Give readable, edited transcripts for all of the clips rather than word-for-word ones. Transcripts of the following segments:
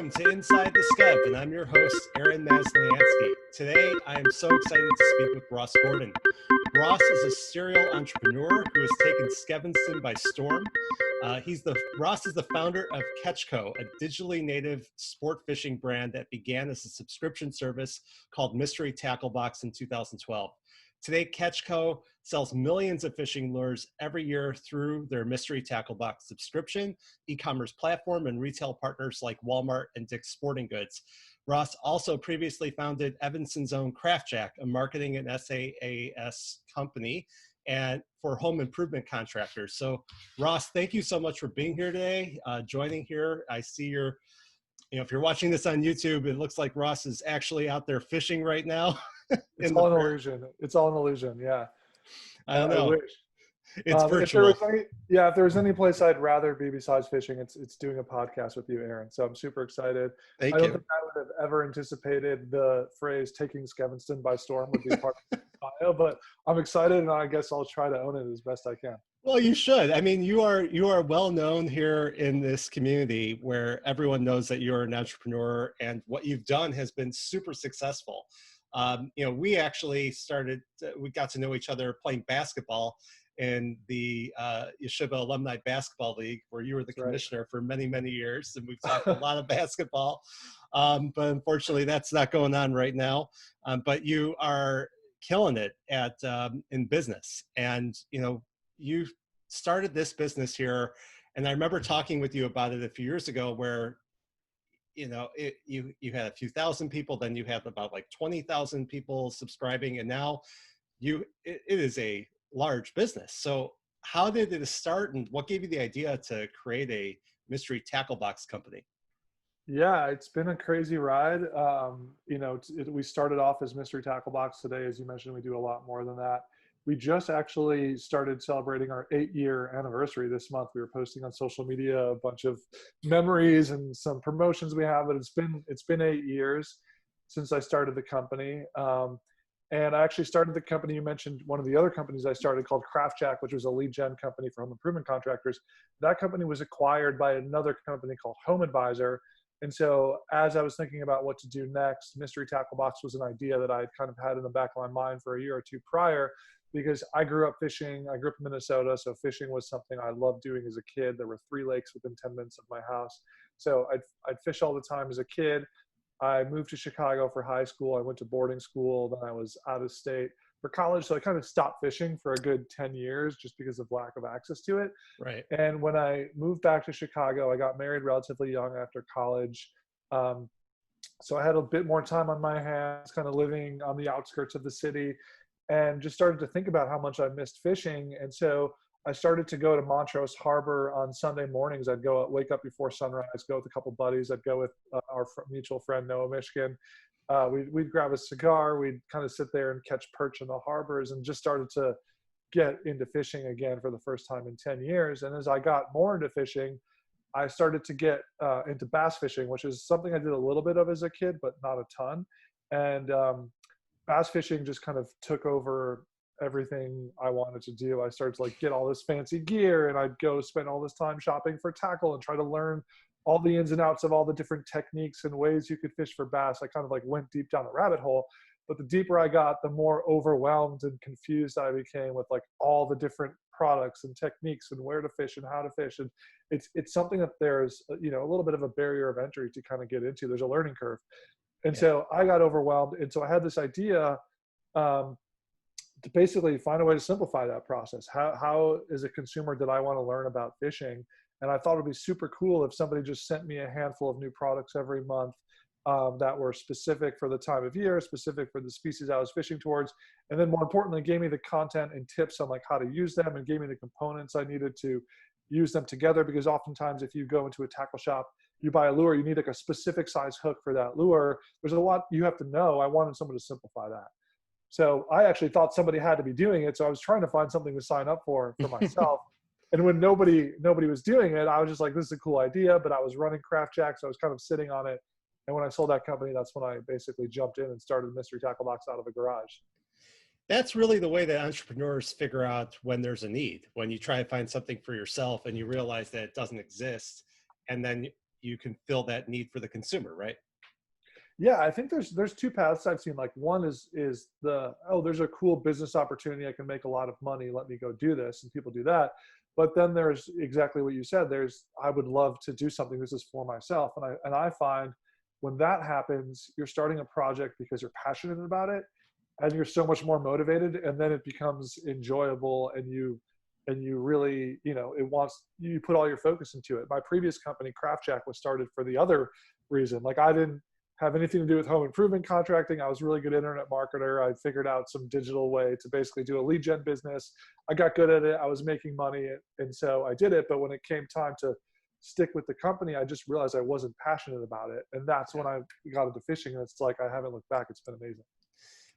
Welcome to Inside the Skev, and I'm your host, Aaron Masliansky. Today, I am so excited to speak with Ross Gordon. Ross is a serial entrepreneur who has taken Skevanston by storm. Ross is the founder of CatchCo, a digitally native sport fishing brand that began as a subscription service called Mystery Tackle Box in 2012. Today, CatchCo sells millions of fishing lures every year through their Mystery Tackle Box subscription, e-commerce platform, and retail partners like Walmart and Dick's Sporting Goods. Ross also previously founded Evanston's own CraftJack, a marketing and SaaS company and for home improvement contractors. So, Ross, thank you so much for being here today, joining here. I see if you're watching this on YouTube, it looks like Ross is actually out there fishing right now. It's all an illusion. It's all an illusion. Yeah. I don't know. I wish. It's virtual. If there was any place I'd rather be besides fishing, it's doing a podcast with you, Aaron. So I'm super excited. I don't think I would have ever anticipated the phrase "taking Skevanston by storm" would be part of the bio, but I'm excited, and I guess I'll try to own it as best I can. Well, you should. I mean, you are well known here in this community where everyone knows that you're an entrepreneur, and what you've done has been super successful. We actually we got to know each other playing basketball in the Yeshiva Alumni Basketball League, where you were the commissioner for many, many years. And we've talked a lot of basketball, but unfortunately that's not going on right now. But you are killing it in business. And, you started this business here. And I remember talking with you about it a few years ago where you had a few thousand people, then you had about like 20,000 people subscribing, and now it is a large business. So how did it start, and what gave you the idea to create a mystery tackle box company? Yeah, it's been a crazy ride. We started off as Mystery Tackle Box. Today, as you mentioned, we do a lot more than that. We just actually started celebrating our 8-year anniversary this month. We were posting on social media a bunch of memories and some promotions we have, but it's been 8 years since I started the company. And I actually started the company, you mentioned one of the other companies I started called CraftJack, which was a lead gen company for home improvement contractors. That company was acquired by another company called Home Advisor. And so as I was thinking about what to do next, Mystery Tackle Box was an idea that I kind of had in the back of my mind for a year or two prior, because I grew up fishing. I grew up in Minnesota, so fishing was something I loved doing as a kid. There were 3 lakes within 10 minutes of my house. So I'd fish all the time as a kid. I moved to Chicago for high school. I went to boarding school. Then I was out of state for college. So I kind of stopped fishing for a good 10 years just because of lack of access to it. Right. And when I moved back to Chicago, I got married relatively young after college. So I had a bit more time on my hands, kind of living on the outskirts of the city, and just started to think about how much I missed fishing. And so I started to go to Montrose Harbor on Sunday mornings. I'd wake up before sunrise, go with a couple buddies. I'd go with our mutual friend, Noah Mishkin. We'd grab a cigar. We'd kind of sit there and catch perch in the harbors, and just started to get into fishing again for the first time in 10 years. And as I got more into fishing, I started to get into bass fishing, which is something I did a little bit of as a kid, but not a ton. And bass fishing just kind of took over everything I wanted to do. I started to get all this fancy gear, and I'd go spend all this time shopping for tackle and try to learn all the ins and outs of all the different techniques and ways you could fish for bass. I kind of went deep down the rabbit hole, but the deeper I got, the more overwhelmed and confused I became with all the different products and techniques and where to fish and how to fish. And it's something that there's a little bit of a barrier of entry to kind of get into. There's a learning curve. And so I got overwhelmed. And so I had this idea to basically find a way to simplify that process. How as a consumer did I want to learn about fishing? And I thought it'd be super cool if somebody just sent me a handful of new products every month that were specific for the time of year, specific for the species I was fishing towards. And then more importantly, gave me the content and tips on how to use them, and gave me the components I needed to use them together. Because oftentimes if you go into a tackle shop, you buy a lure, you need a specific size hook for that lure. There's a lot you have to know. I wanted someone to simplify that. So I actually thought somebody had to be doing it. So I was trying to find something to sign up for myself. And when nobody was doing it, I was just this is a cool idea, but I was running CraftJack, so I was kind of sitting on it. And when I sold that company, that's when I basically jumped in and started Mystery Tackle Box out of a garage. That's really the way that entrepreneurs figure out when there's a need. When you try to find something for yourself and you realize that it doesn't exist, and then you can fill that need for the consumer, right? Yeah, I think there's two paths I've seen. Like one is the, oh, there's a cool business opportunity, I can make a lot of money, let me go do this, and people do that. But then there's exactly what you said. There's, I would love to do something, this is for myself. And I find when that happens, you're starting a project because you're passionate about it and you're so much more motivated, and then it becomes enjoyable, and you really, you know, you put all your focus into it. My previous company, CraftJack, was started for the other reason. Like, I didn't have anything to do with home improvement contracting. I was a really good internet marketer. I figured out some digital way to basically do a lead gen business. I got good at it. I was making money, and so I did it. But when it came time to stick with the company, I just realized I wasn't passionate about it. And that's when I got into fishing. And it's like, I haven't looked back. It's been amazing.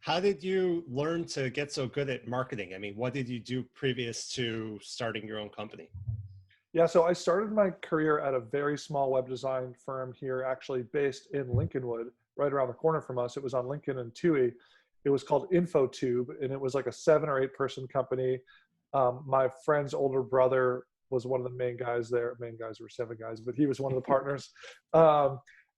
How did you learn to get so good at marketing? I mean, what did you do previous to starting your own company? Yeah, so I started my career at a very small web design firm here, actually based in Lincolnwood, right around the corner from us. It was on Lincoln and Toohey. It was called InfoTube, and it was like a 7 or 8 person company. My friend's older brother was one of the main guys there. Main guys were 7 guys, but he was one of the partners.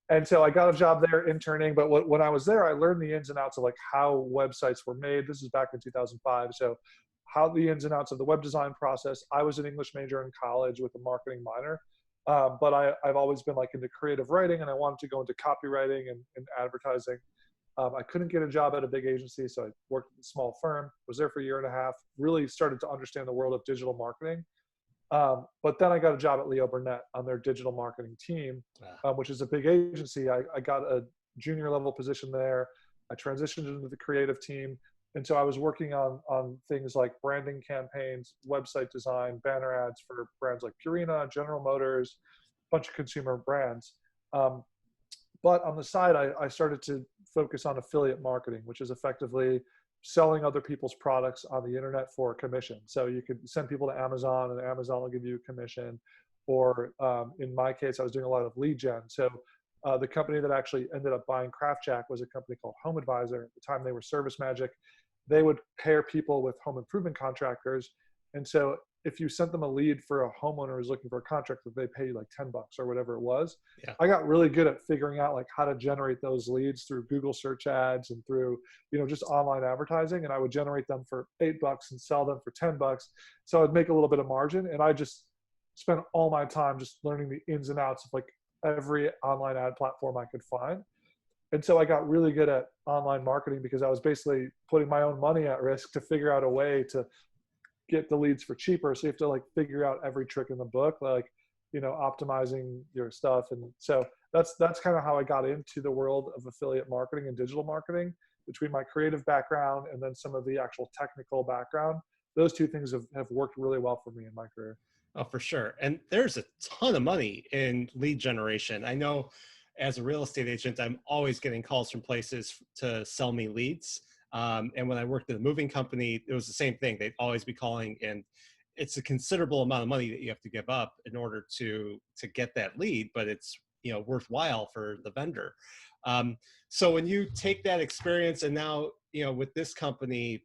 And so I got a job there interning. But when I was there, I learned the ins and outs of like how websites were made. This is back in 2005. So how the ins and outs of the web design process. I was an English major in college with a marketing minor, but I've always been like into creative writing, and I wanted to go into copywriting and advertising. I couldn't get a job at a big agency, so I worked at a small firm, was there for a year and a half, really started to understand the world of digital marketing. But then I got a job at Leo Burnett on their digital marketing team, which is a big agency. I got a junior level position there. I transitioned into the creative team. And so I was working on things like branding campaigns, website design, banner ads for brands like Purina, General Motors, a bunch of consumer brands. But on the side, I started to focus on affiliate marketing, which is effectively selling other people's products on the internet for a commission. So you could send people to Amazon, and Amazon will give you a commission. Or in my case, I was doing a lot of lead gen. So the company that actually ended up buying CraftJack was a company called Home Advisor. At the time, they were Service Magic. They would pair people with home improvement contractors. And so if you sent them a lead for a homeowner who's looking for a contractor, they pay you like $10 or whatever it was. Yeah. I got really good at figuring out like how to generate those leads through Google search ads and through, you know, just online advertising. And I would generate them for $8 and sell them for $10. So I'd make a little bit of margin. And I just spent all my time just learning the ins and outs of like every online ad platform I could find. And so I got really good at online marketing because I was basically putting my own money at risk to figure out a way to get the leads for cheaper. So you have to like figure out every trick in the book, like, you know, optimizing your stuff. And so that's kind of how I got into the world of affiliate marketing and digital marketing, between my creative background and then some of the actual technical background. Those two things have worked really well for me in my career. Oh, for sure. And there's a ton of money in lead generation. I know as a real estate agent, I'm always getting calls from places to sell me leads. And when I worked at a moving company, it was the same thing. They'd always be calling, and it's a considerable amount of money that you have to give up in order to get that lead, but it's, you know, worthwhile for the vendor. So when you take that experience and now, you know, with this company,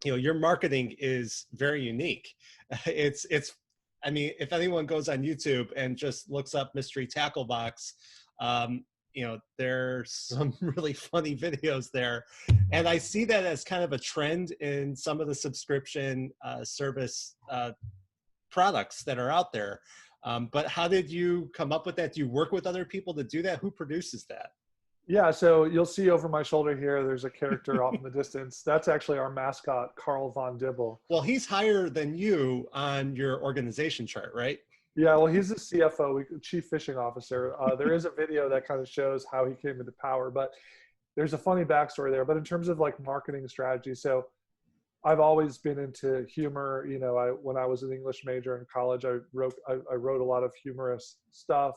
you know, your marketing is very unique. It's I mean, if anyone goes on YouTube and just looks up mystery tackle box, you know, there's some really funny videos there. And I see that as kind of a trend in some of the subscription service products that are out there. But how did you come up with that? Do you work with other people to do that? Who produces that? Yeah, so you'll see over my shoulder here, there's a character off in the distance. That's actually our mascot, Carl Von Dibble. Well, he's higher than you on your organization chart, right? Yeah, well, he's the CFO, Chief Fishing Officer. There is a video that kind of shows how he came into power, but there's a funny backstory there. But in terms of like marketing strategy, so I've always been into humor. You know, when I was an English major in college, I wrote a lot of humorous stuff.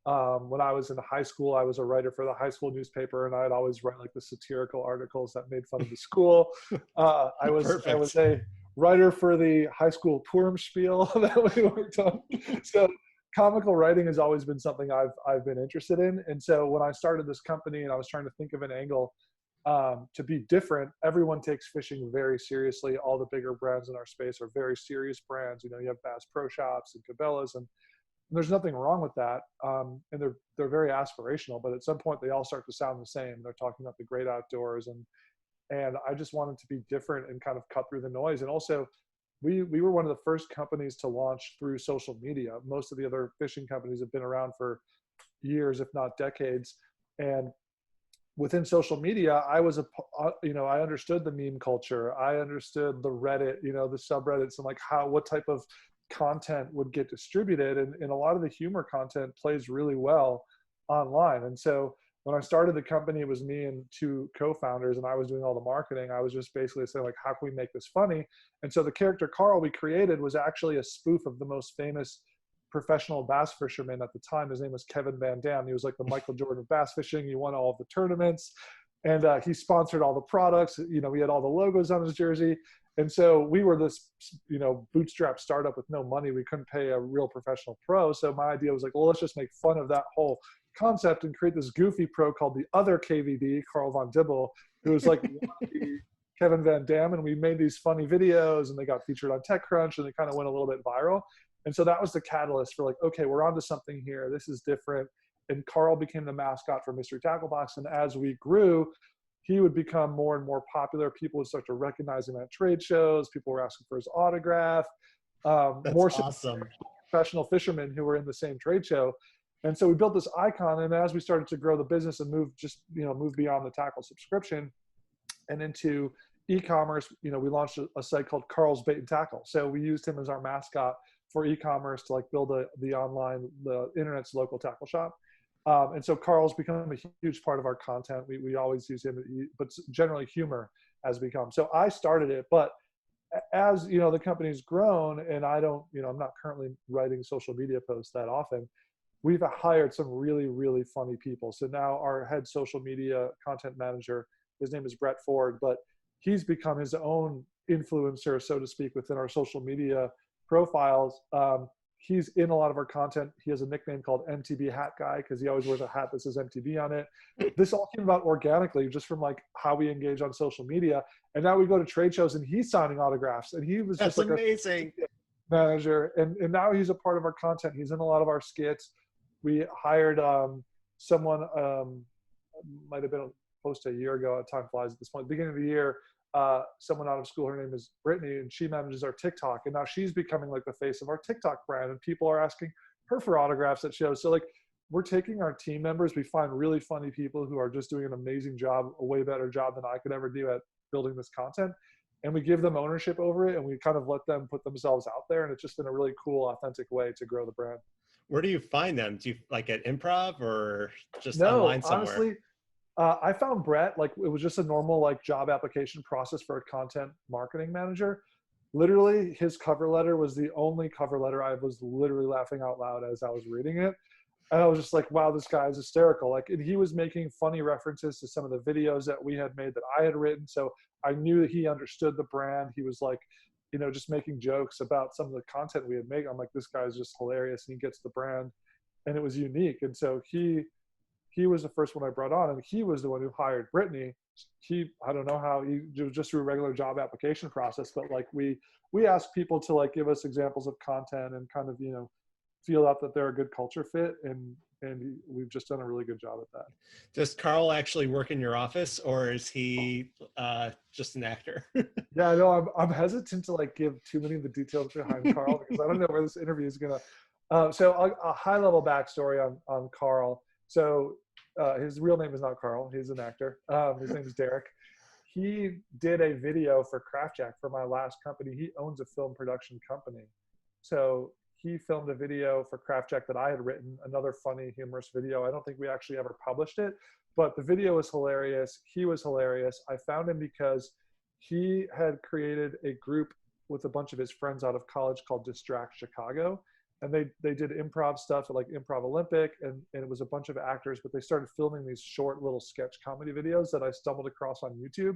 When I was in high school, I was a writer for the high school newspaper, and I'd always write like the satirical articles that made fun of the school. I was a writer for the high school Purim spiel that we worked on. So comical writing has always been something I've been interested in. And so when I started this company and I was trying to think of an angle to be different, everyone takes fishing very seriously. All the bigger brands in our space are very serious brands. You know, you have Bass Pro Shops and Cabela's, and And there's nothing wrong with that. And they're very aspirational, but at some point they all start to sound the same. They're talking about the great outdoors, and I just wanted to be different and kind of cut through the noise. And also, we were one of the first companies to launch through social media. Most of the other fishing companies have been around for years, if not decades. And within social media, I was I understood the meme culture. I understood the Reddit, the subreddits, and like what type of content would get distributed. And a lot of the humor content plays really well online. And so when I started the company, it was me and two co-founders, and I was doing all the marketing. I was just basically saying, like, how can we make this funny? And so the character Carl we created was actually a spoof of the most famous professional bass fisherman at the time. His name was Kevin Van Dam. He was like the Michael Jordan of bass fishing. He won all of the tournaments, and he sponsored all the products. We had all the logos on his jersey. And so we were this, bootstrap startup with no money. We couldn't pay a real professional pro. So my idea was like, well, let's just make fun of that whole concept and create this goofy pro called the other KVD, Carl Von Dibble, who was like Kevin Van Dam. And we made these funny videos, and they got featured on TechCrunch, and they kind of went a little bit viral. And so that was the catalyst for like, okay, we're onto something here. This is different. And Carl became the mascot for Mystery Tackle Box. And as we grew, he would become more and more popular. People would start to recognize him at trade shows. People were asking for his autograph. That's more awesome. Professional fishermen who were in the same trade show. And so we built this icon. And as we started to grow the business and move beyond the tackle subscription and into e-commerce, we launched a site called Carl's Bait and Tackle. So we used him as our mascot for e-commerce to like build the internet's local tackle shop. And so Carl's become a huge part of our content. We always use him, but generally humor has become. So I started it, but as the company's grown, and I'm not currently writing social media posts that often, we've hired some really, really funny people. So now our head social media content manager, his name is Brett Ford, but he's become his own influencer, so to speak, within our social media profiles. He's in a lot of our content. He has a nickname called MTB Hat Guy because he always wears a hat that says MTB on it. This all came about organically, just from like how we engage on social media. And now we go to trade shows and he's signing autographs. And he was just like amazing a manager. And now he's a part of our content. He's in a lot of our skits. We hired someone, might have been post a year ago. Time flies at this point. Beginning of the year, someone out of school, her name is Brittany, and she manages our TikTok. And now she's becoming like the face of our TikTok brand, and people are asking her for autographs at shows. So like, we're taking our team members. We find really funny people who are just doing an amazing job, a way better job than I could ever do at building this content. And we give them ownership over it, and we kind of let them put themselves out there. And it's just been a really cool, authentic way to grow the brand. Where do you find them? Do you like at improv or just No, online somewhere? Honestly, I found Brett, like it was just a normal like job application process for a content marketing manager. Literally, his cover letter was the only cover letter I was literally laughing out loud as I was reading it. And I was just like, wow, this guy is hysterical. Like, and he was making funny references to some of the videos that we had made that I had written. So I knew that he understood the brand. He was like, just making jokes about some of the content we had made. I'm like, this guy is just hilarious, and he gets the brand, and it was unique. And so he was the first one I brought on, and he was the one who hired Brittany. I don't know how, it was just through a regular job application process, but like we asked people to like give us examples of content and kind of, feel out that they're a good culture fit. And we've just done a really good job at that. Does Carl actually work in your office, or is he just an actor? Yeah, I know. I'm hesitant to like give too many of the details behind Carl because I don't know where this interview is going to, so a high level backstory on Carl. So his real name is not Carl. He's an actor. His name is Derek. He did a video for CraftJack for my last company. He owns a film production company. So he filmed a video for CraftJack that I had written, another funny, humorous video. I don't think we actually ever published it, but the video was hilarious. He was hilarious. I found him because he had created a group with a bunch of his friends out of college called Distract Chicago. And they did improv stuff at like Improv Olympic, and it was a bunch of actors, but they started filming these short little sketch comedy videos that I stumbled across on YouTube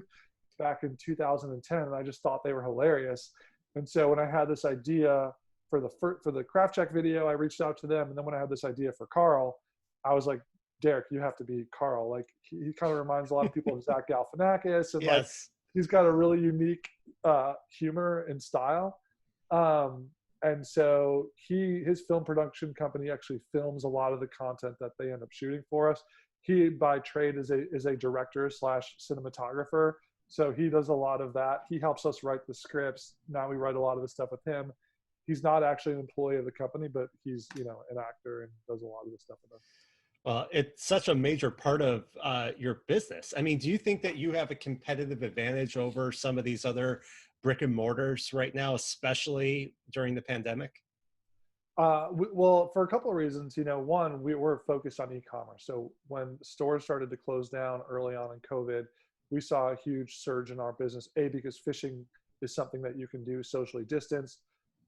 back in 2010. And I just thought they were hilarious. And so when I had this idea for the CraftJack video, I reached out to them. And then when I had this idea for Carl, I was like, Derek, you have to be Carl. Like he kind of reminds a lot of people of Zach Galifianakis, and like he's got a really unique humor and style. And so his film production company actually films a lot of the content that they end up shooting for us. He by trade is a director slash cinematographer. So he does a lot of that. He helps us write the scripts. Now we write a lot of the stuff with him. He's not actually an employee of the company, but he's, you know, an actor and does a lot of the stuff with us. Well, it's such a major part of your business. I mean, do you think that you have a competitive advantage over some of these other brick and mortars right now, especially during the pandemic? Well, for a couple of reasons, you know, one, we were focused on e-commerce. So when stores started to close down early on in COVID, we saw a huge surge in our business. A, because fishing is something that you can do socially distanced.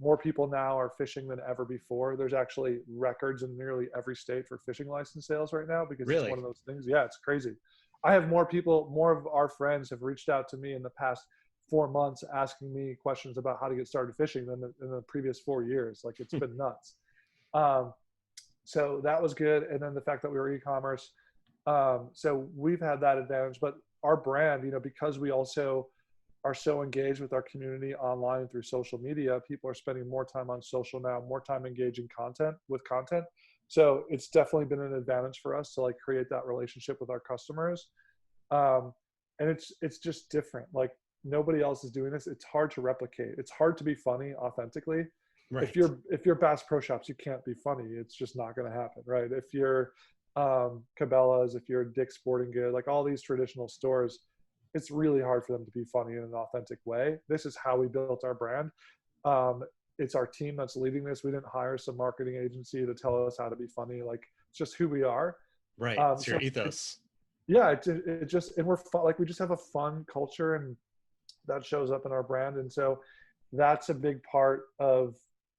More people now are fishing than ever before. There's actually records in nearly every state for fishing license sales right now because Really? it's one of those things. Yeah, it's crazy. I have more people, more of our friends have reached out to me in the past 4 months asking me questions about how to get started fishing than in the previous 4 years. Like it's been nuts. So that was good. And then the fact that we were e-commerce. So we've had that advantage, but our brand, you know, because we also are so engaged with our community online through social media, people are spending more time on social now, more time engaging with content. So it's definitely been an advantage for us to like create that relationship with our customers. And it's just different. Like nobody else is doing this. It's hard to replicate. It's hard to be funny authentically. Right. If you're Bass Pro Shops, you can't be funny. It's just not going to happen, right? If you're Cabela's, if you're Dick's Sporting Good, like all these traditional stores, it's really hard for them to be funny in an authentic way. This is how we built our brand. It's our team that's leading this. We didn't hire some marketing agency to tell us how to be funny. Like it's just who we are. Right. It's your ethos. Yeah, it just, and we're fun, like we just have a fun culture and that shows up in our brand. And so that's a big part of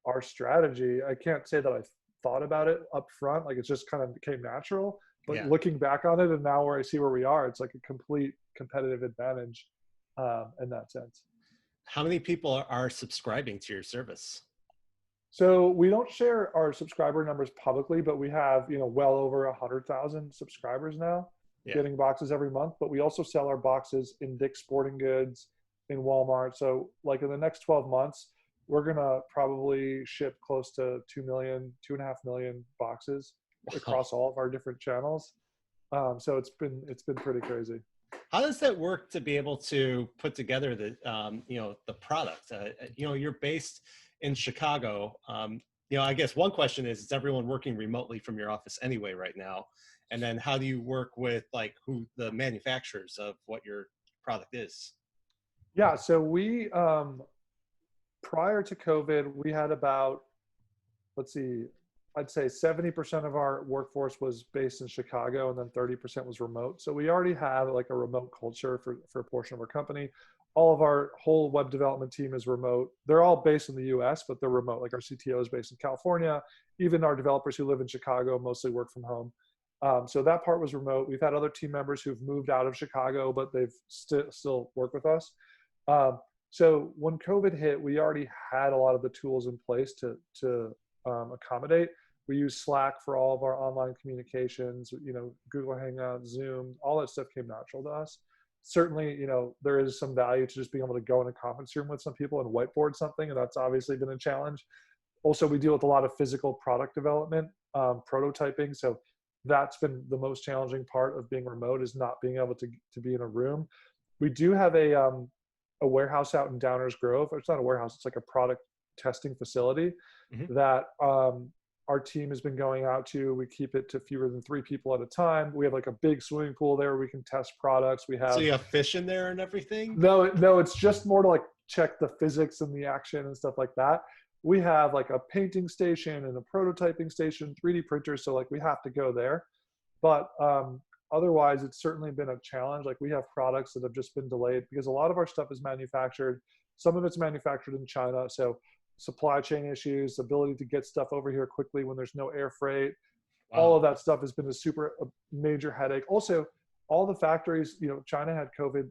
our strategy. I can't say that I thought about it up front. Like it just kind of became natural, but Yeah. looking back on it and now where I see where we are, it's like a complete competitive advantage in that sense. How many people are subscribing to your service? So we don't share our subscriber numbers publicly, but we have, you know, well over 100,000 subscribers now, getting boxes every month. But we also sell our boxes in Dick's Sporting Goods, in Walmart. So like in the next 12 months, we're gonna probably ship close to 2 million, 2.5 million boxes across all of our different channels. So it's been pretty crazy. How does that work to be able to put together the the product? You're based in Chicago. I guess one question is everyone working remotely from your office anyway right now? And then how do you work with like who the manufacturers of what your product is? Yeah, so we prior to COVID, we had about, let's see, I'd say 70% of our workforce was based in Chicago and then 30% was remote. So we already have like a remote culture for a portion of our company. All of our whole web development team is remote. They're all based in the US, but they're remote. Like our CTO is based in California. Even our developers who live in Chicago mostly work from home. So that part was remote. We've had other team members who've moved out of Chicago, but they've still work with us. So when COVID hit, we already had a lot of the tools in place to accommodate. We use Slack for all of our online communications, Google Hangouts, Zoom, all that stuff came natural to us. Certainly, there is some value to just being able to go in a conference room with some people and whiteboard something, and that's obviously been a challenge. Also, we deal with a lot of physical product development, prototyping. So that's been the most challenging part of being remote, is not being able to be in a room. We do have a warehouse out in Downers Grove. It's not a warehouse, it's like a product testing facility that our team has been going out to. We keep it to fewer than 3 people at a time. We have like a big swimming pool there where we can test products. So you have fish in there and everything? No, it's just more to like check the physics and the action and stuff like that. We have like a painting station and a prototyping station, 3D printers. So like we have to go there. But otherwise, it's certainly been a challenge. Like we have products that have just been delayed because a lot of our stuff is manufactured. Some of it's manufactured in China. So supply chain issues, ability to get stuff over here quickly when there's no air freight. Wow. All of that stuff has been a major headache. Also, all the factories, China had COVID,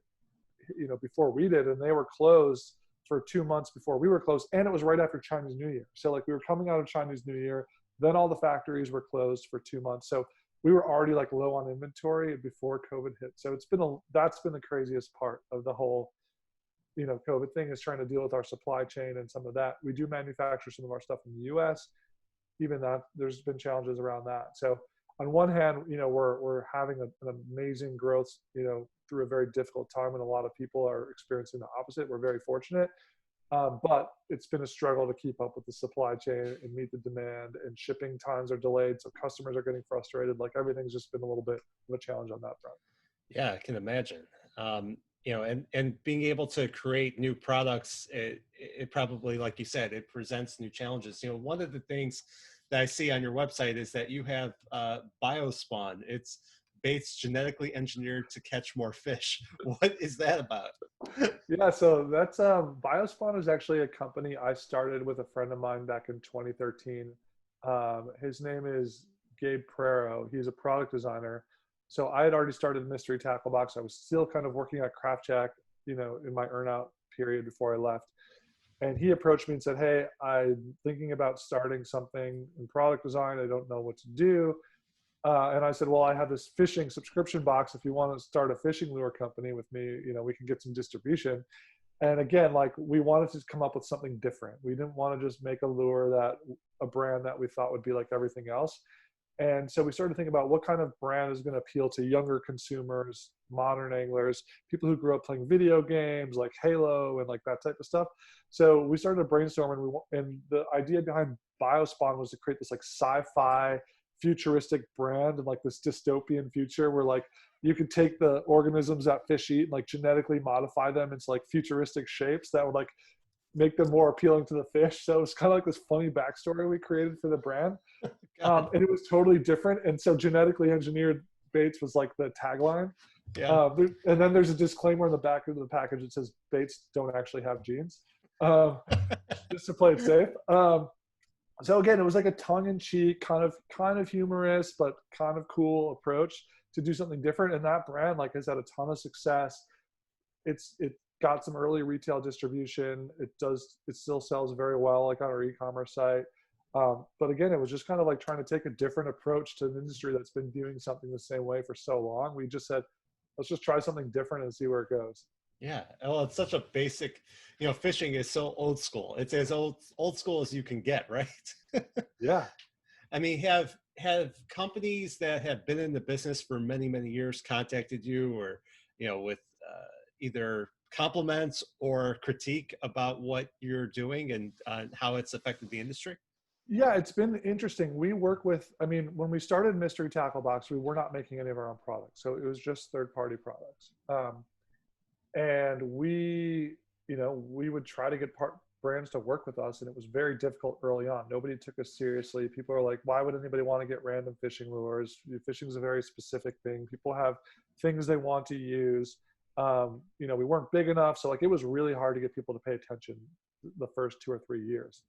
before we did, and they were closed for 2 months before we were closed. And it was right after Chinese New Year. So like we were coming out of Chinese New Year, then all the factories were closed for 2 months. So we were already like low on inventory before COVID hit. So that's been the craziest part of the whole, COVID thing is trying to deal with our supply chain and some of that. We do manufacture some of our stuff in the US. Even that, there's been challenges around that. So on one hand, we're having an amazing growth, through a very difficult time, and a lot of people are experiencing the opposite. We're very fortunate. But it's been a struggle to keep up with the supply chain and meet the demand, and shipping times are delayed. So customers are getting frustrated. Like, everything's just been a little bit of a challenge on that front. Yeah, I can imagine. And being able to create new products, it probably, like you said, it presents new challenges. One of the things that I see on your website is that you have Biospawn. It's baits genetically engineered to catch more fish. What is that about? Yeah, so that's Biospawn is actually a company I started with a friend of mine back in 2013. His name is Gabe Prero. He's a product designer. So I had already started Mystery Tackle Box. I was still kind of working at CraftJack, in my earnout period before I left. And he approached me and said, "Hey, I'm thinking about starting something in product design. I don't know what to do." And I said, "Well, I have this fishing subscription box. If you want to start a fishing lure company with me, we can get some distribution." And again, like, we wanted to come up with something different. We didn't want to just make a brand that we thought would be like everything else. And so we started thinking about what kind of brand is going to appeal to younger consumers, modern anglers, people who grew up playing video games like Halo and like that type of stuff. So we started brainstorming, and the idea behind Biospawn was to create this like sci-fi futuristic brand and like this dystopian future where like you could take the organisms that fish eat and like genetically modify them into like futuristic shapes that would like make them more appealing to the fish. So it's kind of like this funny backstory we created for the brand. And it was totally different. And so genetically engineered baits was like the tagline. Yeah. And then there's a disclaimer in the back of the package that says baits don't actually have genes, just to play it safe. So again, it was like a tongue-in-cheek, kind of humorous, but kind of cool approach to do something different. And that brand like has had a ton of success. It got some early retail distribution. It still sells very well, like on our e-commerce site. But again, it was just kind of like trying to take a different approach to an industry that's been doing something the same way for so long. We just said, let's just try something different and see where it goes. Yeah. Well, it's such a basic, fishing is so old school. It's as old school as you can get, right? Yeah. I mean, have companies that have been in the business for many, many years contacted you, or, with either compliments or critique about what you're doing and how it's affected the industry? Yeah, it's been interesting. We work with, when we started Mystery Tackle Box, we were not making any of our own products. So it was just third-party products. And we would try to get brands to work with us, and it was very difficult early on. Nobody took us seriously. People are like, why would anybody want to get random fishing lures? Fishing is a very specific thing. People have things they want to use. We weren't big enough. So like, it was really hard to get people to pay attention the first 2 or 3 years.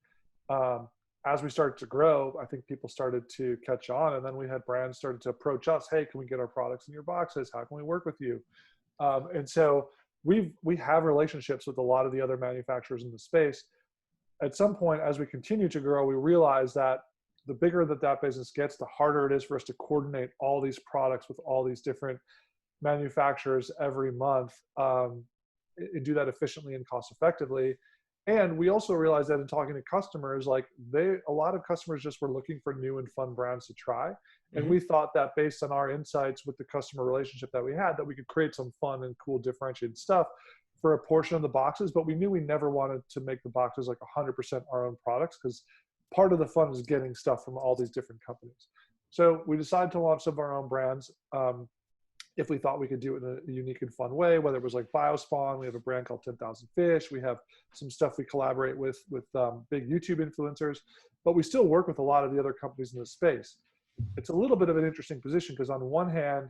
As we started to grow, I think people started to catch on, and then we had brands started to approach us. Hey, can we get our products in your boxes? How can we work with you? And so we have relationships with a lot of the other manufacturers in the space. At some point, as we continue to grow, we realize that the bigger that business gets, the harder it is for us to coordinate all these products with all these different manufacturers every month, and do that efficiently and cost effectively. And we also realized that in talking to customers, like a lot of customers just were looking for new and fun brands to try. And we thought that based on our insights with the customer relationship that we had, that we could create some fun and cool differentiated stuff for a portion of the boxes. But we knew we never wanted to make the boxes like 100% our own products, because part of the fun is getting stuff from all these different companies. So we decided to launch some of our own brands. If we thought we could do it in a unique and fun way, whether it was like Biospawn, we have a brand called 10,000 Fish. We have some stuff we collaborate with big YouTube influencers, but we still work with a lot of the other companies in the space. It's a little bit of an interesting position, because on one hand,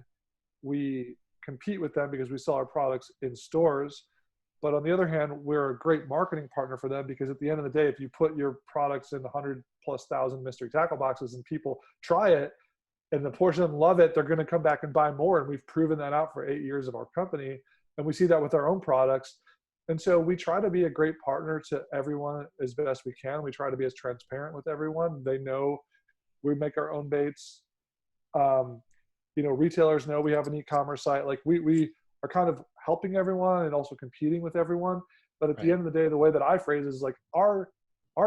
we compete with them because we sell our products in stores. But on the other hand, we're a great marketing partner for them, because at the end of the day, if you put your products in 100,000+ mystery tackle boxes and people try it, and the portion of them love it, they're going to come back and buy more. And we've proven that out for 8 years of our company. And we see that with our own products. And so we try to be a great partner to everyone as best we can. We try to be as transparent with everyone. They know we make our own baits. Retailers know we have an e-commerce site. Like we are kind of helping everyone and also competing with everyone. But at the end of the day, the way that I phrase it is like our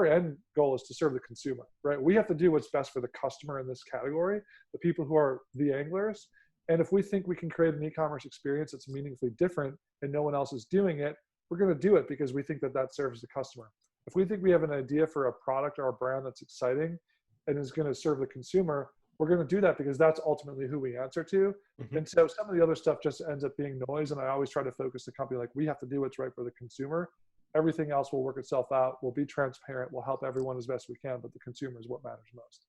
end goal is to serve the consumer, right? We have to do what's best for the customer in this category, the people who are the anglers. And if we think we can create an e-commerce experience that's meaningfully different and no one else is doing it, we're going to do it because we think that that serves the customer. If we think we have an idea for a product or a brand that's exciting and is going to serve the consumer, we're going to do that because that's ultimately who we answer to. Mm-hmm. And so some of the other stuff just ends up being noise. And I always try to focus the company like, we have to do what's right for the consumer. Everything else will work itself out. We'll be transparent. We'll help everyone as best we can, but the consumer is what matters most.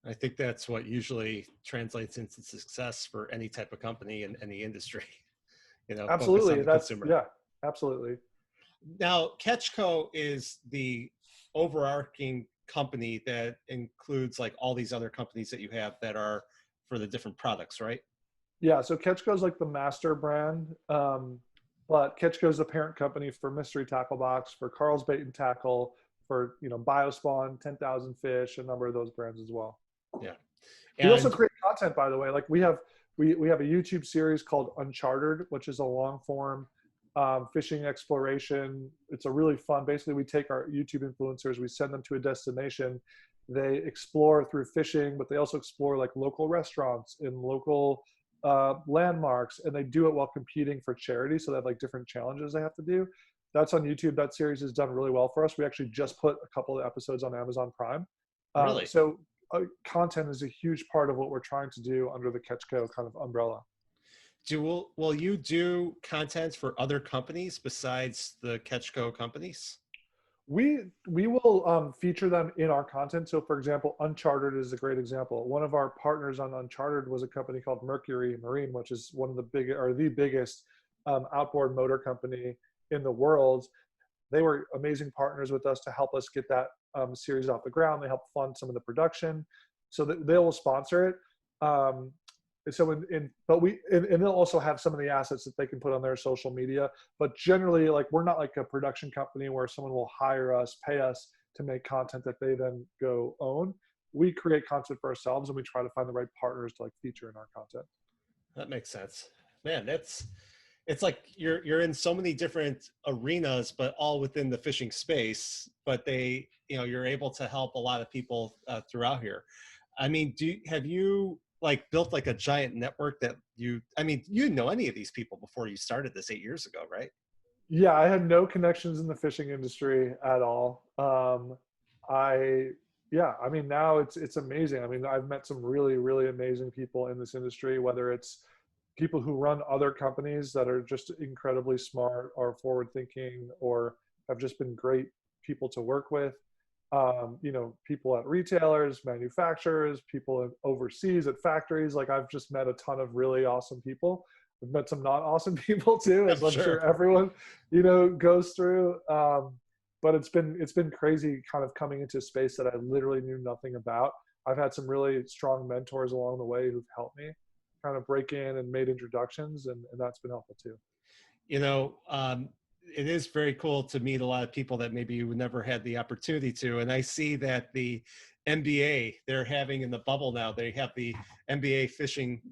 I think that's what usually translates into success for any type of company in any industry. Absolutely. Yeah, absolutely. Now, CatchCo is the overarching company that includes like all these other companies that you have that are for the different products, right? Yeah. So CatchCo is like the master brand. But CatchCo is the parent company for Mystery Tackle Box, for Carl's Bait and Tackle, for Biospawn, 10,000 Fish, a number of those brands as well. Yeah. We also create content, by the way. Like we have a YouTube series called Uncharted, which is a long form fishing exploration. It's a really fun. Basically, we take our YouTube influencers, we send them to a destination. They explore through fishing, but they also explore like local restaurants and local landmarks, and they do it while competing for charity. So they have like different challenges they have to do. That's on YouTube. That series has done really well for us. We actually just put a couple of episodes on Amazon Prime. Really? So content is a huge part of what we're trying to do under the CatchCo kind of umbrella. Will you do content for other companies besides the CatchCo companies? We will feature them in our content. So for example, Uncharted is a great example. One of our partners on Uncharted was a company called Mercury Marine, which is one of the the biggest outboard motor company in the world. They were amazing partners with us to help us get that series off the ground. They helped fund some of the production, so that they will sponsor it. So they'll also have some of the assets that they can put on their social media. But generally, like we're not like a production company where someone will hire us, pay us to make content that they then go own. We create content for ourselves, and we try to find the right partners to like feature in our content. That makes sense, man. It's like you're in so many different arenas, but all within the fishing space. But you're able to help a lot of people throughout here. I mean, have you like built like a giant network that you know any of these people before you started this 8 years ago, right? Yeah, I had no connections in the fishing industry at all. Now it's amazing. I mean, I've met some really, really amazing people in this industry, whether it's people who run other companies that are just incredibly smart or forward thinking or have just been great people to work with. People at retailers, manufacturers, people overseas at factories. Like I've just met a ton of really awesome people. I've met some not awesome people too, as I'm sure everyone, goes through. But it's been crazy kind of coming into a space that I literally knew nothing about. I've had some really strong mentors along the way who've helped me kind of break in and made introductions, and that's been helpful too. It is very cool to meet a lot of people that maybe you never had the opportunity to. And I see that the NBA they're having in the bubble now, they have the NBA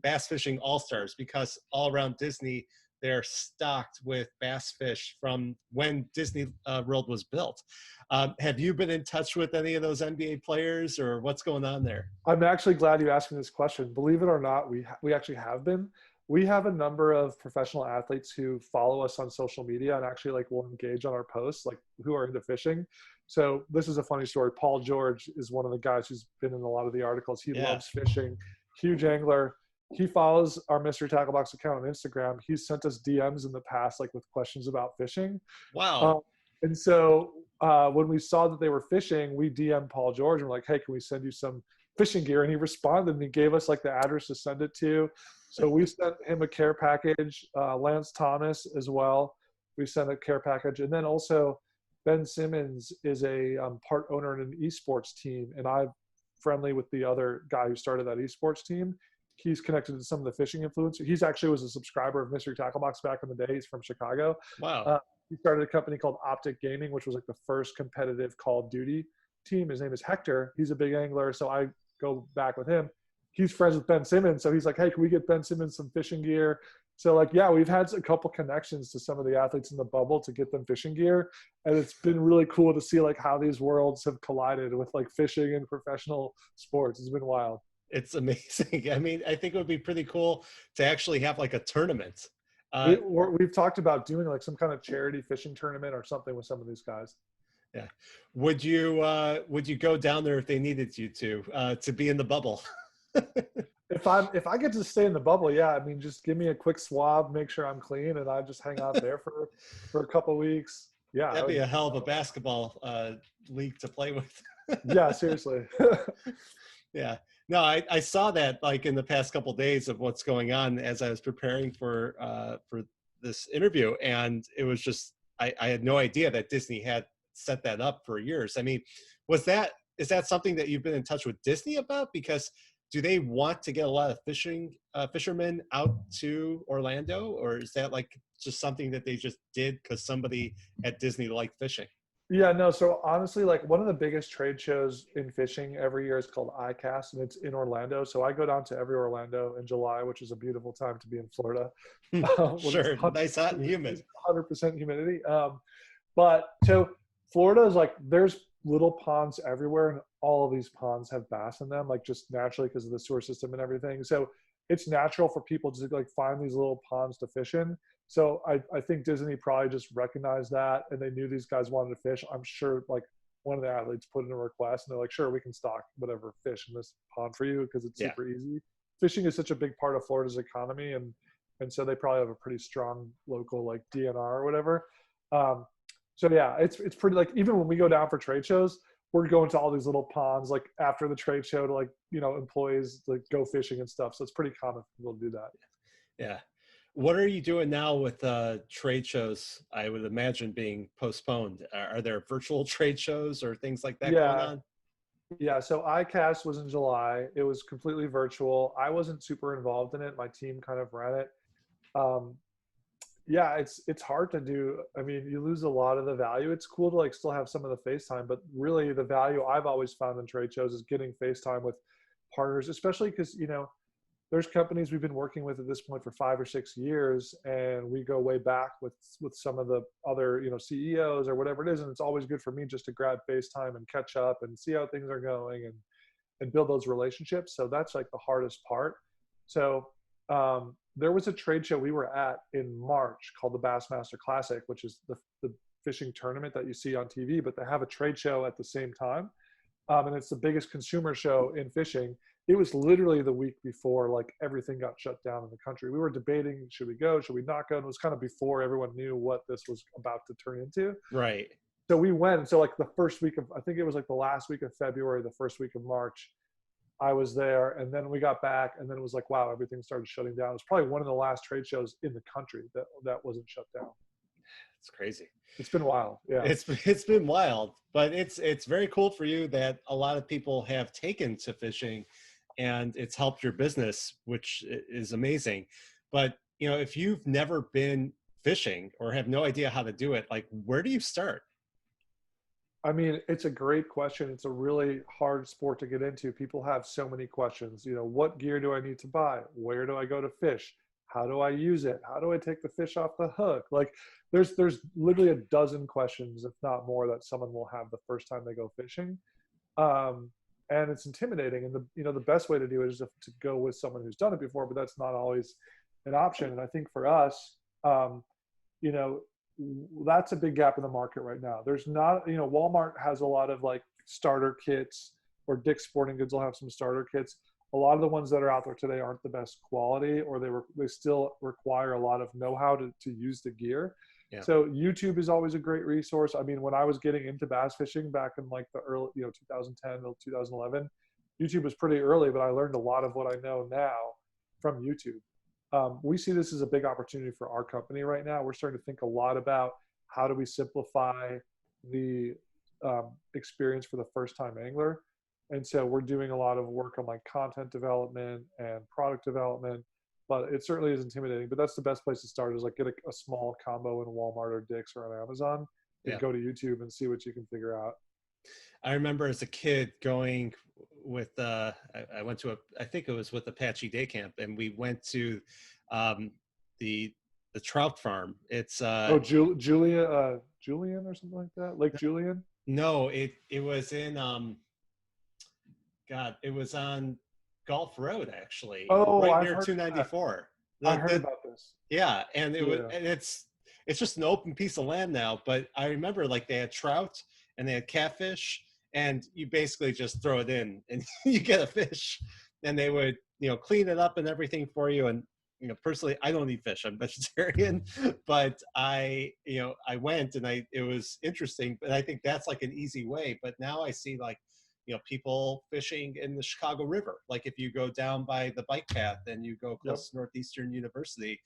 bass fishing all-stars, because all around Disney, they're stocked with bass fish from when Disney World was built. Have you been in touch with any of those NBA players, or what's going on there? I'm actually glad you asked me this question. Believe it or not, we actually have been. We have a number of professional athletes who follow us on social media and actually like will engage on our posts, like who are into fishing. So this is a funny story. Paul George is one of the guys who's been in a lot of the articles. He loves fishing, huge angler. He follows our Mystery Tackle Box account on Instagram. He's sent us DMs in the past, like with questions about fishing. Wow. And so when we saw that they were fishing, we DM'd Paul George and we're like, hey, can we send you some fishing gear? And he responded and he gave us like the address to send it to. So we sent him a care package, Lance Thomas as well. We sent a care package. And then also Ben Simmons is a part owner in an esports team. And I'm friendly with the other guy who started that esports team. He's connected to some of the fishing influencers. He's actually was a subscriber of Mystery Tackle Box back in the day. He's from Chicago. Wow. He started a company called Optic Gaming, which was like the first competitive Call of Duty team. His name is Hector. He's a big angler. So I go back with him. he's friends with Ben Simmons. So he's like, hey, can we get Ben Simmons some fishing gear? So like, yeah, we've had a couple connections to some of the athletes in the bubble to get them fishing gear. And it's been really cool to see like how these worlds have collided with like fishing and professional sports. It's been wild. It's amazing. I mean, I think it would be pretty cool to actually have like a tournament. We've talked about doing like some kind of charity fishing tournament or something with some of these guys. Yeah. Would you go down there if they needed you to be in the bubble? If I get to stay in the bubble, yeah, I mean, just give me a quick swab, make sure I'm clean, and I just hang out there for a couple of weeks. Yeah, that'd be a hell of a basketball league to play with. Yeah, seriously. Yeah, no, I saw that like in the past couple of days of what's going on as I was preparing for this interview, and it was just I had no idea that Disney had set that up for years. I mean, is that something that you've been in touch with Disney about? Because do they want to get a lot of fishermen out to Orlando, or is that like just something that they just did because somebody at Disney liked fishing? Yeah, no. So honestly, like one of the biggest trade shows in fishing every year is called ICAST, and it's in Orlando. So I go down to every Orlando in July, which is a beautiful time to be in Florida. Sure, nice, hot and humid. 100% humidity. But so Florida is like, there's little ponds everywhere, and all of these ponds have bass in them, like just naturally because of the sewer system and everything. So it's natural for people to like find these little ponds to fish in. So I think Disney probably just recognized that, and they knew these guys wanted to fish. I'm sure like one of the athletes put in a request, and they're like, sure, we can stock whatever fish in this pond for you because it's super easy. Fishing is such a big part of Florida's economy, and so they probably have a pretty strong local like DNR or whatever. So yeah, it's pretty, like even when we go down for trade shows, we're going to all these little ponds like after the trade show to like, you know, employees like go fishing and stuff. So it's pretty common for people to do that. Yeah. What are you doing now with trade shows? I would imagine being postponed. Are there virtual trade shows or things like that going on? Yeah. So ICAST was in July. It was completely virtual. I wasn't super involved in it. My team kind of ran it. Yeah, it's hard to do. I mean, you lose a lot of the value. It's cool to like still have some of the FaceTime, but really the value I've always found in trade shows is getting FaceTime with partners, especially because, you know, there's companies we've been working with at this point for 5 or 6 years, and we go way back with some of the other, you know, CEOs or whatever it is. And it's always good for me just to grab FaceTime and catch up and see how things are going and build those relationships. So that's like the hardest part. So, there was a trade show we were at in March called the Bassmaster Classic, which is the fishing tournament that you see on TV, but they have a trade show at the same time. And it's the biggest consumer show in fishing. It was literally the week before like everything got shut down in the country. We were debating, should we go, should we not go? And it was kind of before everyone knew what this was about to turn into. Right. So we went. And so like the first week of, I think it was like the last week of February, the first week of March, I was there, and then we got back, and then it was like, wow, everything started shutting down. It was probably one of the last trade shows in the country that wasn't shut down. It's crazy. It's been wild. Yeah. It's been wild, but it's very cool for you that a lot of people have taken to fishing and it's helped your business, which is amazing. But, you know, if you've never been fishing or have no idea how to do it, like, where do you start? I mean, it's a great question. It's a really hard sport to get into. People have so many questions. You know, what gear do I need to buy? Where do I go to fish? How do I use it? How do I take the fish off the hook? Like there's literally a dozen questions, if not more, that someone will have the first time they go fishing. And it's intimidating. And the best way to do it is to go with someone who's done it before, but that's not always an option. And I think for us, you know, that's a big gap in the market right now. There's not, you know, Walmart has a lot of like starter kits, or Dick's Sporting Goods will have some starter kits. A lot of the ones that are out there today aren't the best quality, or they still require a lot of know-how to use the gear. Yeah. So YouTube is always a great resource. I mean, when I was getting into bass fishing back in like the early, 2010 to 2011, YouTube was pretty early, but I learned a lot of what I know now from YouTube. We see this as a big opportunity for our company right now. We're starting to think a lot about how do we simplify the experience for the first-time angler. And so we're doing a lot of work on like content development and product development, but it certainly is intimidating. But that's the best place to start, is like get a small combo in Walmart or Dick's or on Amazon, and go to YouTube and see what you can figure out. I remember as a kid going I went to I think it was with Apache Day Camp, and we went to the trout farm. It's Julian or something like that, Lake Julian. No, it was in it was on Gulf Road, actually, Oh, right I've near heard 294. I heard about this. Yeah, and it's just an open piece of land now, but I remember like they had trout and they had catfish, and you basically just throw it in and you get a fish, and they would, clean it up and everything for you. And personally, I don't eat fish, I'm vegetarian, but I went, and it was interesting. But I think that's like an easy way. But now I see like people fishing in the Chicago River. Like if you go down by the bike path and you go close to Northeastern University,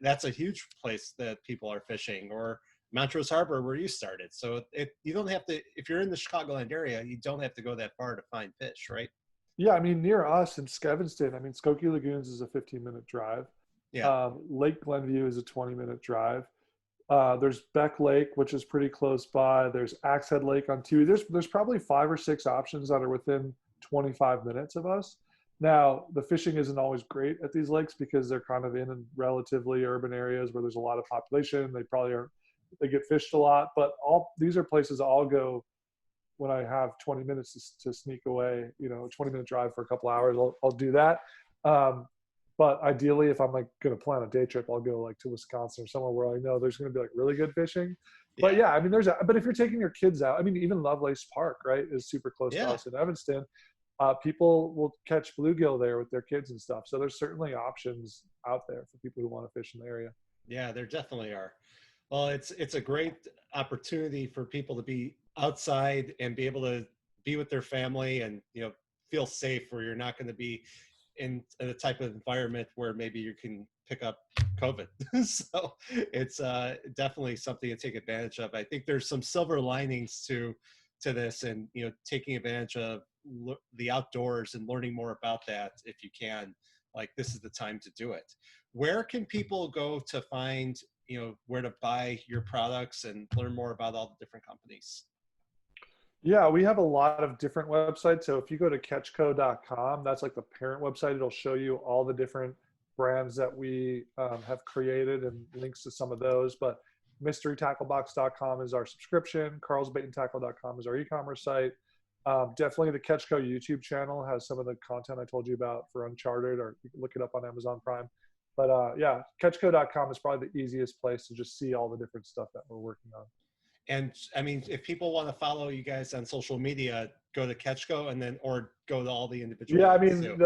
that's a huge place that people are fishing, or Montrose Harbor where you started. So you don't have to, if you're in the Chicagoland area, you don't have to go that far to find fish, right? Yeah, I mean, near us in Skevanston, I mean, Skokie Lagoons is a 15-minute drive. Yeah. Lake Glenview is a 20-minute drive. There's Beck Lake, which is pretty close by. There's Axe Head Lake on Tui. There's probably 5 or 6 options that are within 25 minutes of us. Now, the fishing isn't always great at these lakes because they're kind of in relatively urban areas where there's a lot of population. They get fished a lot, but these are places I'll go when I have 20 minutes to sneak away, a 20-minute drive for a couple hours. I'll do that. But ideally, if I'm like going to plan a day trip, I'll go like to Wisconsin or somewhere where I know there's going to be like really good fishing. Yeah. But yeah, I mean, but if you're taking your kids out, I mean, even Lovelace Park, right, is super close to us in Evanston. People will catch bluegill there with their kids and stuff. So there's certainly options out there for people who want to fish in the area. Yeah, there definitely are. Well, it's a great opportunity for people to be outside and be able to be with their family and, feel safe, where you're not going to be in a type of environment where maybe you can pick up COVID. So it's definitely something to take advantage of. I think there's some silver linings to this, and, taking advantage of the outdoors and learning more about that. If you can, like, this is the time to do it. Where can people go to find, where to buy your products and learn more about all the different companies? Yeah, we have a lot of different websites. So if you go to CatchCo.com, that's like the parent website. It'll show you all the different brands that we have created and links to some of those. But MysteryTackleBox.com is our subscription. CarlsBaitandTackle.com is our e-commerce site. Definitely the CatchCo YouTube channel has some of the content I told you about for Uncharted, or you can look it up on Amazon Prime. But yeah, CatchCo.com is probably the easiest place to just see all the different stuff that we're working on. And I mean, if people want to follow you guys on social media, go to CatchCo or go to all the individual. Yeah, I mean,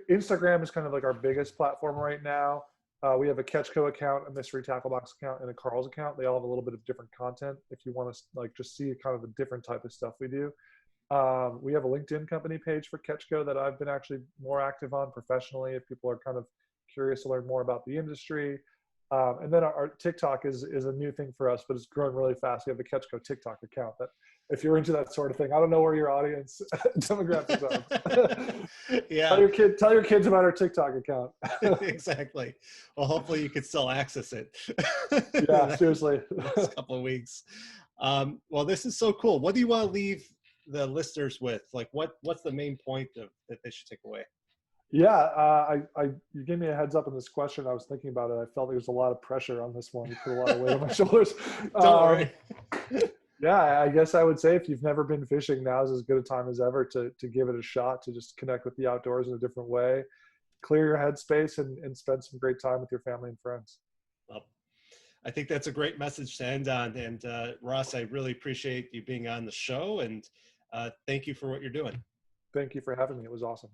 Instagram is kind of like our biggest platform right now. We have a CatchCo account, a Mystery Tackle Box account, and a Carl's account. They all have a little bit of different content if you want to like just see kind of the different type of stuff we do. We have a LinkedIn company page for CatchCo that I've been actually more active on professionally if people are kind of curious to learn more about the industry. And then our TikTok is a new thing for us, but it's growing really fast. We have the CatchCo TikTok account that, if you're into that sort of thing, I don't know where your audience demographics are. Yeah. Tell your kids about our TikTok account. Exactly. Well, hopefully you can still access it. Yeah, seriously. Next couple of weeks. Well, this is so cool. What do you want to leave the listeners with? Like, what's the main point that they should take away? Yeah, you gave me a heads up on this question. I was thinking about it. I felt there was a lot of pressure on this one. You put a lot of weight on my shoulders. Don't worry. Yeah, I guess I would say if you've never been fishing, now is as good a time as ever to give it a shot, to just connect with the outdoors in a different way, clear your headspace, and spend some great time with your family and friends. Well, I think that's a great message to end on. And Ross, I really appreciate you being on the show, and thank you for what you're doing. Thank you for having me. It was awesome.